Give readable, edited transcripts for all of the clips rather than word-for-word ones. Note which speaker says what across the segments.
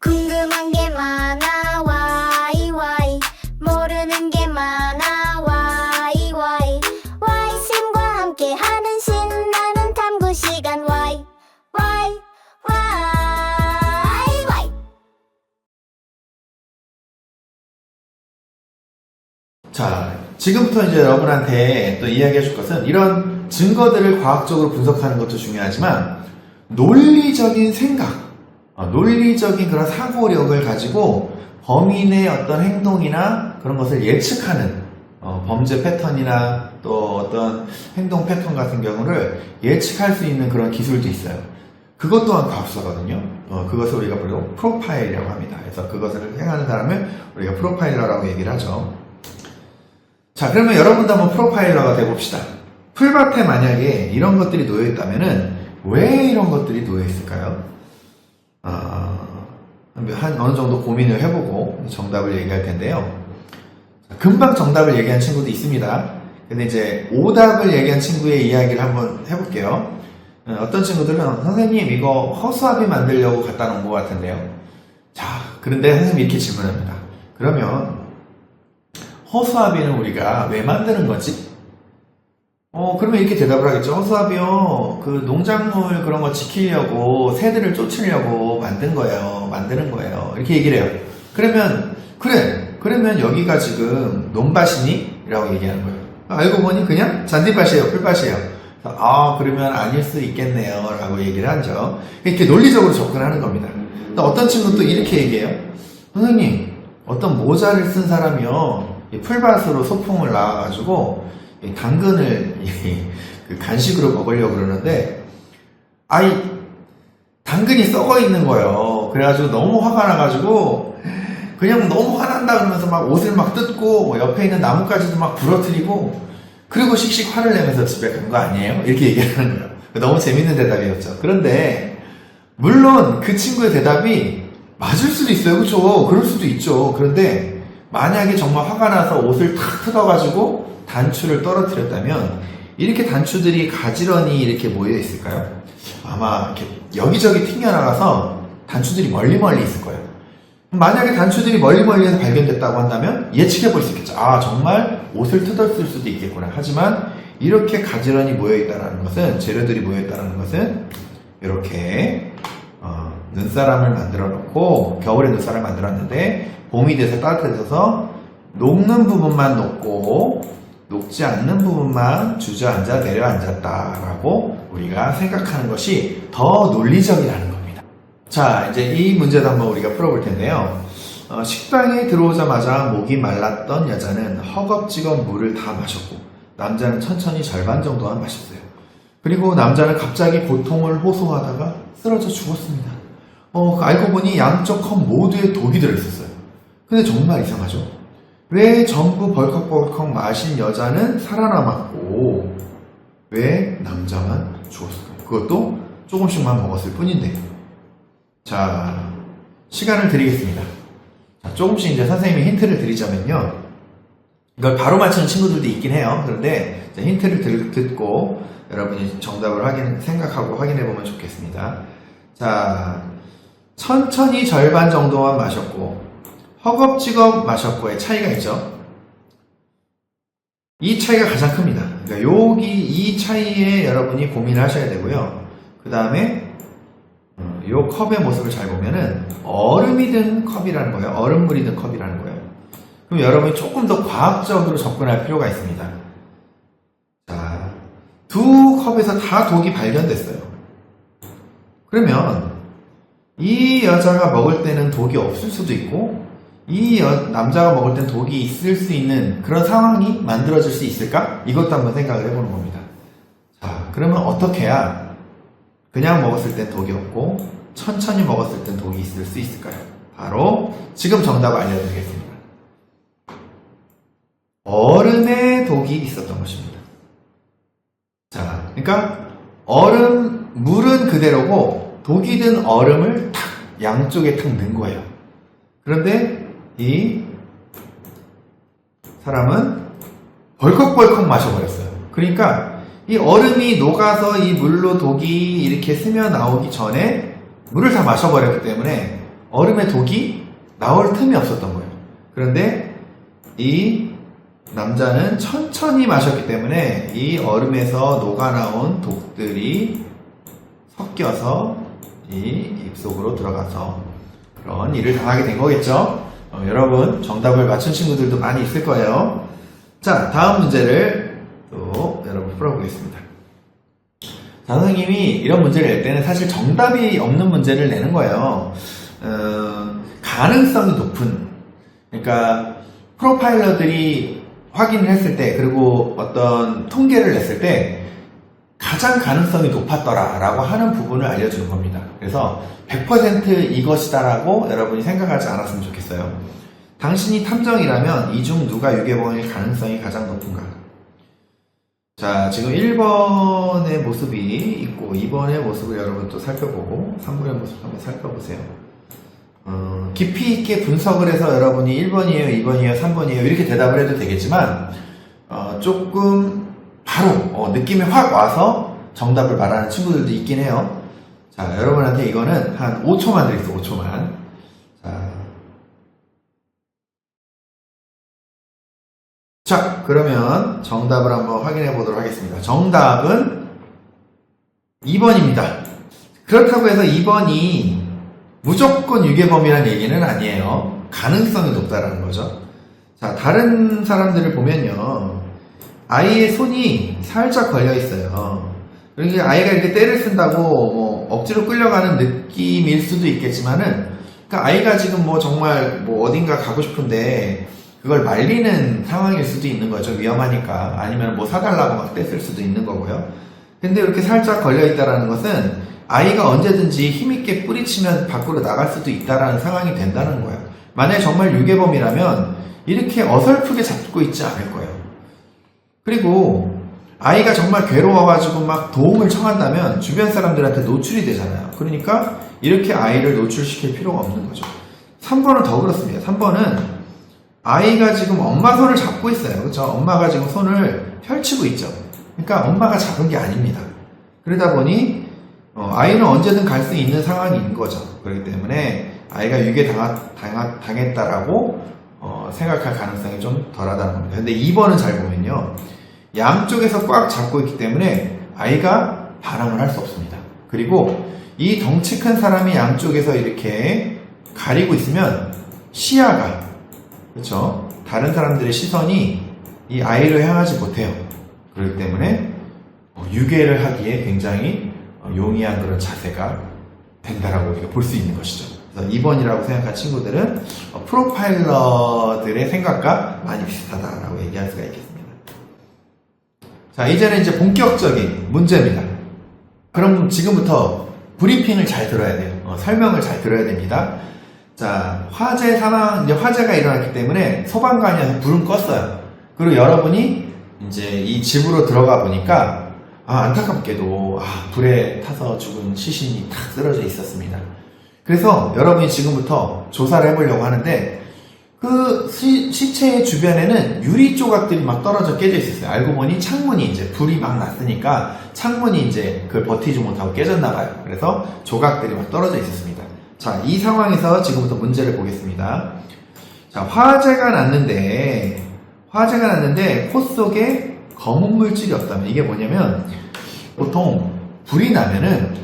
Speaker 1: 궁금한 게 많아 와이 와이 모르는 게 많아 와이 와이 와이쌤과 함께 하는 신나는 탐구 시간 와이 와이 와이 와이.
Speaker 2: 자, 지금부터 이제 여러분한테 또 이야기해 줄 것은 이런 증거들을 과학적으로 분석하는 것도 중요하지만 논리적인 생각, 논리적인 그런 사고력을 가지고 범인의 어떤 행동이나 그런 것을 예측하는 범죄 패턴이나 또 어떤 행동 패턴 같은 경우를 예측할 수 있는 그런 기술도 있어요. 그것 또한 과학수사거든요. 그것을 우리가 바로 프로파일이라고 합니다. 그래서 그것을 행하는 사람을 우리가 프로파일러라고 얘기를 하죠. 자, 그러면 여러분도 한번 프로파일러가 돼봅시다. 풀밭에 만약에 이런 것들이 놓여있다면은 왜 이런 것들이 놓여있을까요? 한 어느 정도 고민을 해보고 정답을 얘기할 텐데요. 금방 정답을 얘기한 친구도 있습니다. 근데 이제 오답을 얘기한 친구의 이야기를 한번 해볼게요. 어떤 친구들은 선생님 이거 허수아비 만들려고 갖다 놓은 것 같은데요. 자, 그런데 선생님이 이렇게 질문합니다. 그러면 허수아비는 우리가 왜 만드는 거지? 그러면 이렇게 대답을 하겠죠. 허수아비요, 그 농작물 그런 거 지키려고, 새들을 쫓으려고 만드는 거예요. 이렇게 얘기를 해요. 그러면 여기가 지금 논밭이니? 라고 얘기하는 거예요. 알고 보니 그냥 잔디밭이에요, 풀밭이에요. 그러면 아닐 수 있겠네요. 라고 얘기를 하죠. 이렇게 논리적으로 접근하는 겁니다. 또 어떤 친구는 또 이렇게 얘기해요. 선생님, 어떤 모자를 쓴 사람이요, 이 풀밭으로 소풍을 나와가지고 당근을 그 간식으로 먹으려고 그러는데 당근이 썩어 있는 거예요. 그래가지고 너무 화가 나가지고 그냥 너무 화난다 그러면서 막 옷을 막 뜯고 옆에 있는 나뭇가지도 막 부러뜨리고 그리고 씩씩 화를 내면서 집에 간 거 아니에요? 이렇게 얘기하는 거예요. 너무 재밌는 대답이었죠. 그런데 물론 그 친구의 대답이 맞을 수도 있어요. 그렇죠? 그럴 수도 있죠. 그런데 만약에 정말 화가 나서 옷을 탁 뜯어가지고 단추를 떨어뜨렸다면 이렇게 단추들이 가지런히 이렇게 모여 있을까요? 아마 이렇게 여기저기 튕겨나가서 단추들이 멀리 있을 거예요. 만약에 단추들이 멀리에서 발견됐다고 한다면 예측해 볼 수 있겠죠. 정말 옷을 뜯었을 수도 있겠구나. 하지만 이렇게 가지런히 모여 있다는 것은, 재료들이 모여 있다는 것은 이렇게 눈사람을 만들어 놓고, 겨울에 눈사람을 만들었는데 봄이 돼서 따뜻해져서 녹는 부분만 녹고 녹지 않는 부분만 주저앉아 내려앉았다라고 우리가 생각하는 것이 더 논리적이라는 겁니다. 자, 이제 이 문제도 한번 우리가 풀어볼 텐데요. 식당에 들어오자마자 목이 말랐던 여자는 허겁지겁 물을 다 마셨고 남자는 천천히 절반 정도만 마셨어요. 그리고 남자는 갑자기 고통을 호소하다가 쓰러져 죽었습니다. 알고 보니 양쪽 컵 모두에 독이 들어있었어요. 근데 정말 이상하죠? 왜 전부 벌컥벌컥 마신 여자는 살아남았고 왜 남자만 죽었을까요? 그것도 조금씩만 먹었을 뿐인데. 자, 시간을 드리겠습니다. 자, 조금씩 이제 선생님이 힌트를 드리자면요, 이걸 바로 맞추는 친구들도 있긴 해요. 그런데 힌트를 듣고 여러분이 정답을 생각하고 확인해 보면 좋겠습니다. 자, 천천히 절반 정도만 마셨고 허겁지겁 마셨고의 차이가 있죠. 이 차이가 가장 큽니다. 그러니까 이 차이에 여러분이 고민을 하셔야 되고요. 그 다음에 이 컵의 모습을 잘 보면은 얼음이 든 컵이라는 거예요. 얼음물이 든 컵이라는 거예요. 그럼 여러분이 조금 더 과학적으로 접근할 필요가 있습니다. 자, 두 컵에서 다 독이 발견됐어요. 그러면 이 여자가 먹을 때는 독이 없을 수도 있고 이 남자가 먹을 땐 독이 있을 수 있는 그런 상황이 만들어질 수 있을까? 이것도 한번 생각을 해보는 겁니다. 자, 그러면 어떻게 해야 그냥 먹었을 땐 독이 없고 천천히 먹었을 땐 독이 있을 수 있을까요? 바로 지금 정답을 알려드리겠습니다. 얼음에 독이 있었던 것입니다. 자, 그러니까 물은 그대로고 독이 든 얼음을 탁 양쪽에 탁 넣은 거예요. 그런데 이 사람은 벌컥벌컥 마셔버렸어요. 그러니까 이 얼음이 녹아서 이 물로 독이 이렇게 스며 나오기 전에 물을 다 마셔버렸기 때문에 얼음의 독이 나올 틈이 없었던 거예요. 그런데 이 남자는 천천히 마셨기 때문에 이 얼음에서 녹아나온 독들이 섞여서 이 입속으로 들어가서 그런 일을 당하게 된 거겠죠. 여러분 정답을 맞춘 친구들도 많이 있을 거예요. 자, 다음 문제를 또 여러분 풀어보겠습니다. 자, 선생님이 이런 문제를 낼 때는 사실 정답이 없는 문제를 내는 거예요. 가능성이 높은, 그러니까 프로파일러들이 확인을 했을 때, 그리고 어떤 통계를 냈을 때 가장 가능성이 높았더라 라고 하는 부분을 알려주는 겁니다. 그래서 100% 이것이다 라고 여러분이 생각하지 않았으면 좋겠어요. 당신이 탐정이라면 이 중 누가 유괴범일 가능성이 가장 높은가? 자, 지금 1번의 모습이 있고 2번의 모습을 여러분 또 살펴보고 3번의 모습 한번 살펴보세요. 깊이 있게 분석을 해서 여러분이 1번이에요, 2번이에요, 3번이에요 이렇게 대답을 해도 되겠지만 조금 바로 느낌이 확 와서 정답을 말하는 친구들도 있긴 해요. 자, 여러분한테 이거는 한 5초만 드리겠습니다. 5초만. 자, 그러면 정답을 한번 확인해 보도록 하겠습니다. 정답은 2번입니다. 그렇다고 해서 2번이 무조건 유괴범이라는 얘기는 아니에요. 가능성이 높다라는 거죠. 자, 다른 사람들을 보면요. 아이의 손이 살짝 걸려 있어요. 그러니까 아이가 이렇게 때를 쓴다고 뭐 억지로 끌려가는 느낌일 수도 있겠지만은, 그러니까 아이가 지금 뭐 정말 뭐 어딘가 가고 싶은데 그걸 말리는 상황일 수도 있는 거죠. 위험하니까. 아니면 뭐 사달라고 막 떼쓸 수도 있는 거고요. 근데 이렇게 살짝 걸려 있다라는 것은 아이가 언제든지 힘있게 뿌리치면 밖으로 나갈 수도 있다라는 상황이 된다는 거예요. 만약에 정말 유괴범이라면 이렇게 어설프게 잡고 있지 않을 거예요. 그리고 아이가 정말 괴로워가지고 막 도움을 청한다면 주변 사람들한테 노출이 되잖아요. 그러니까 이렇게 아이를 노출시킬 필요가 없는 거죠. 3번은 더 그렇습니다. 3번은 아이가 지금 엄마 손을 잡고 있어요. 그렇죠? 엄마가 지금 손을 펼치고 있죠. 그러니까 엄마가 잡은 게 아닙니다. 그러다 보니 아이는 언제든 갈 수 있는 상황인 거죠. 그렇기 때문에 아이가 당했다라고 생각할 가능성이 좀 덜하다는 겁니다. 근데 2번은 잘 보면요. 양쪽에서 꽉 잡고 있기 때문에 아이가 반항을 할 수 없습니다. 그리고 이 덩치 큰 사람이 양쪽에서 이렇게 가리고 있으면 시야가, 그렇죠? 다른 사람들의 시선이 이 아이를 향하지 못해요. 그렇기 때문에 유괴를 하기에 굉장히 용이한 그런 자세가 된다라고 우리가 볼 수 있는 것이죠. 그래서 2번이라고 생각한 친구들은 프로파일러들의 생각과 많이 비슷하다라고 얘기할 수가 있겠습니다. 자, 이제는 이제 본격적인 문제입니다. 그럼 지금부터 브리핑을 잘 들어야 돼요. 설명을 잘 들어야 됩니다. 자, 화재 상황, 이제 화재가 일어났기 때문에 소방관이 불은 껐어요. 그리고 여러분이 이제 이 집으로 들어가 보니까, 안타깝게도, 불에 타서 죽은 시신이 탁 쓰러져 있었습니다. 그래서 여러분이 지금부터 조사를 해보려고 하는데, 그 시체의 주변에는 유리 조각들이 막 떨어져 깨져 있었어요. 알고 보니 창문이 이제 불이 막 났으니까 창문이 이제 그걸 버티지 못하고 깨졌나봐요. 그래서 조각들이 막 떨어져 있었습니다. 자, 이 상황에서 지금부터 문제를 보겠습니다. 자, 화재가 났는데 코 속에 검은 물질이 없다면, 이게 뭐냐면 보통 불이 나면은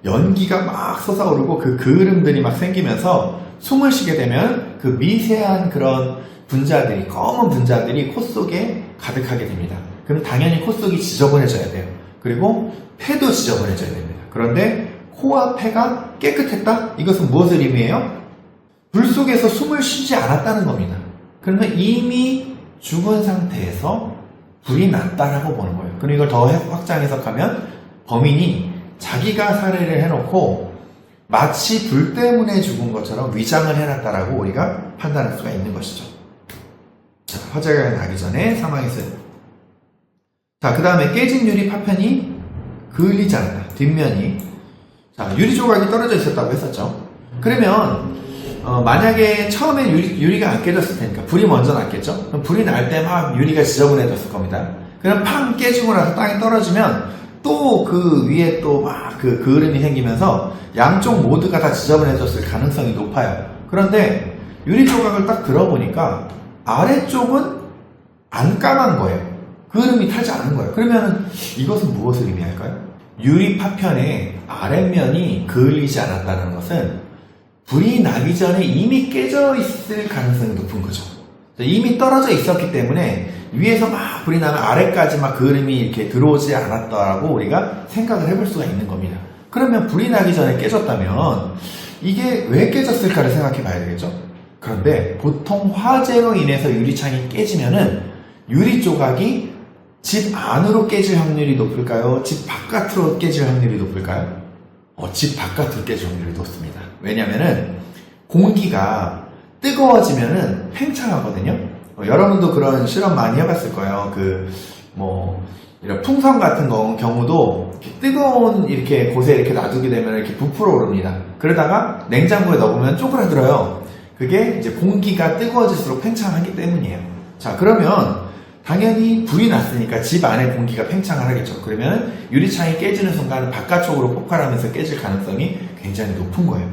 Speaker 2: 연기가 막 솟아오르고 그 그을음들이 막 생기면서 숨을 쉬게 되면 그 미세한 그런 분자들이, 검은 분자들이 코 속에 가득하게 됩니다. 그럼 당연히 코 속이 지저분해져야 돼요. 그리고 폐도 지저분해져야 됩니다. 그런데 코와 폐가 깨끗했다? 이것은 무엇을 의미해요? 불 속에서 숨을 쉬지 않았다는 겁니다. 그러면 이미 죽은 상태에서 불이 났다라고 보는 거예요. 그럼 이걸 더 확장 해석하면 범인이 자기가 살해를 해놓고 마치 불 때문에 죽은 것처럼 위장을 해놨다라고 우리가 판단할 수가 있는 것이죠. 자, 화재가 나기 전에 사망했어요. 자, 그 다음에 깨진 유리 파편이 그을리지 않았다. 뒷면이. 자, 유리 조각이 떨어져 있었다고 했었죠. 그러면 만약에 처음에 유리가 안 깨졌을 테니까 불이 먼저 났겠죠. 그럼 불이 날 때 막 유리가 지저분해졌을 겁니다. 그럼 팡 깨지고 나서 땅에 떨어지면 또 그 위에 또 막 그 그을음이 생기면서 양쪽 모두가 다 지저분해졌을 가능성이 높아요. 그런데 유리 조각을 딱 들어보니까 아래쪽은 안 까만 거예요. 그을음이 타지 않은 거예요. 그러면 이것은 무엇을 의미할까요? 유리 파편의 아랫면이 그을리지 않았다는 것은 불이 나기 전에 이미 깨져 있을 가능성이 높은 거죠. 이미 떨어져 있었기 때문에 위에서 막 불이 나면 아래까지 막 그을음이 이렇게 들어오지 않았다라고 우리가 생각을 해볼 수가 있는 겁니다. 그러면 불이 나기 전에 깨졌다면 이게 왜 깨졌을까를 생각해 봐야 되겠죠? 그런데 보통 화재로 인해서 유리창이 깨지면은 유리 조각이 집 안으로 깨질 확률이 높을까요? 집 바깥으로 깨질 확률이 높을까요? 집 바깥으로 깨질 확률이 높습니다. 왜냐면은 공기가 뜨거워지면은 팽창하거든요. 여러분도 그런 실험 많이 해봤을 거예요. 이런 풍선 같은 경우도 이렇게 뜨거운 이렇게 곳에 이렇게 놔두게 되면 이렇게 부풀어 오릅니다. 그러다가 냉장고에 넣으면 쪼그라들어요. 그게 이제 공기가 뜨거워질수록 팽창하기 때문이에요. 자, 그러면 당연히 불이 났으니까 집 안에 공기가 팽창을 하겠죠. 그러면 유리창이 깨지는 순간 바깥쪽으로 폭발하면서 깨질 가능성이 굉장히 높은 거예요.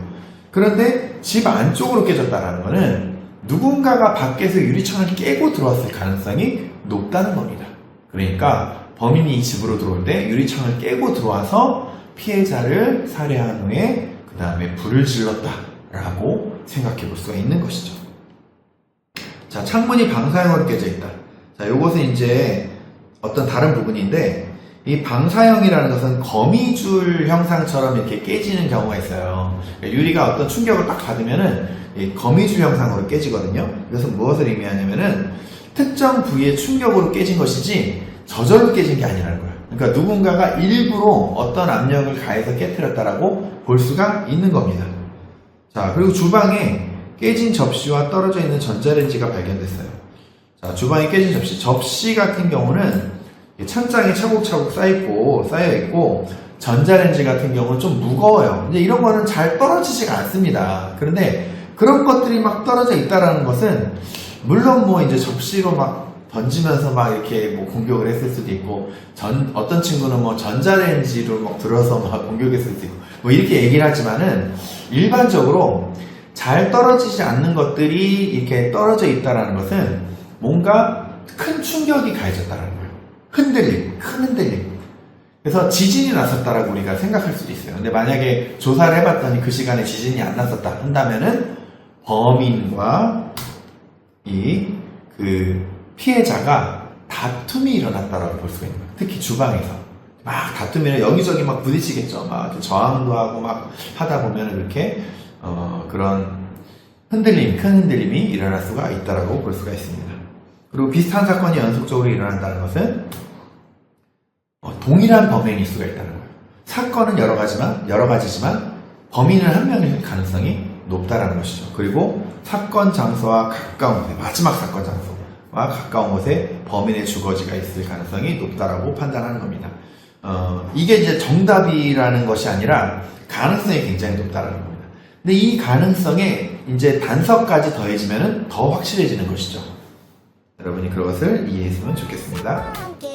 Speaker 2: 그런데 집 안쪽으로 깨졌다는 거는 누군가가 밖에서 유리창을 깨고 들어왔을 가능성이 높다는 겁니다. 그러니까 범인이 이 집으로 들어올 때 유리창을 깨고 들어와서 피해자를 살해한 후에 그 다음에 불을 질렀다라고 생각해 볼 수가 있는 것이죠. 자, 창문이 방사형으로 깨져 있다. 자, 요것은 이제 어떤 다른 부분인데, 이 방사형이라는 것은 거미줄 형상처럼 이렇게 깨지는 경우가 있어요. 유리가 어떤 충격을 딱 받으면은 이 거미줄 형상으로 깨지거든요. 이것은 무엇을 의미하냐면은 특정 부위의 충격으로 깨진 것이지 저절로 깨진 게 아니라는 거예요. 그러니까 누군가가 일부러 어떤 압력을 가해서 깨뜨렸다라고 볼 수가 있는 겁니다. 자, 그리고 주방에 깨진 접시와 떨어져 있는 전자레인지가 발견됐어요. 자, 주방에 깨진 접시 같은 경우는 천장에 차곡차곡 쌓여있고, 전자레인지 같은 경우는 좀 무거워요. 근데 이런 거는 잘 떨어지지가 않습니다. 그런데 그런 것들이 막 떨어져 있다라는 것은, 물론 이제 접시로 막 던지면서 막 이렇게 공격을 했을 수도 있고, 어떤 친구는 전자레인지로 막 들어서 막 공격했을 수도 있고, 이렇게 얘기를 하지만은, 일반적으로 잘 떨어지지 않는 것들이 이렇게 떨어져 있다라는 것은 뭔가 큰 충격이 가해졌다라는 거예요. 큰 흔들림. 그래서 지진이 났었다라고 우리가 생각할 수도 있어요. 근데 만약에 조사를 해봤더니 그 시간에 지진이 안 났었다 한다면은 범인과 그 피해자가 다툼이 일어났다라고 볼 수가 있는 거예요. 특히 주방에서 막 다투면 여기저기 막 부딪히겠죠. 막 저항도 하고 막 하다 보면 이렇게 그런 큰 흔들림이 일어날 수가 있다라고 볼 수가 있습니다. 그리고 비슷한 사건이 연속적으로 일어난다는 것은 동일한 범행일 수가 있다는 거예요. 사건은 여러 가지지만 범인은 한 명일 가능성이 높다라는 것이죠. 그리고 사건 장소와 가까운 곳에, 마지막 사건 장소와 가까운 곳에 범인의 주거지가 있을 가능성이 높다라고 판단하는 겁니다. 이게 이제 정답이라는 것이 아니라 가능성이 굉장히 높다라는 겁니다. 근데 이 가능성에 이제 단서까지 더해지면 더 확실해지는 것이죠. 여러분이 그것을 이해했으면 좋겠습니다.
Speaker 1: 함께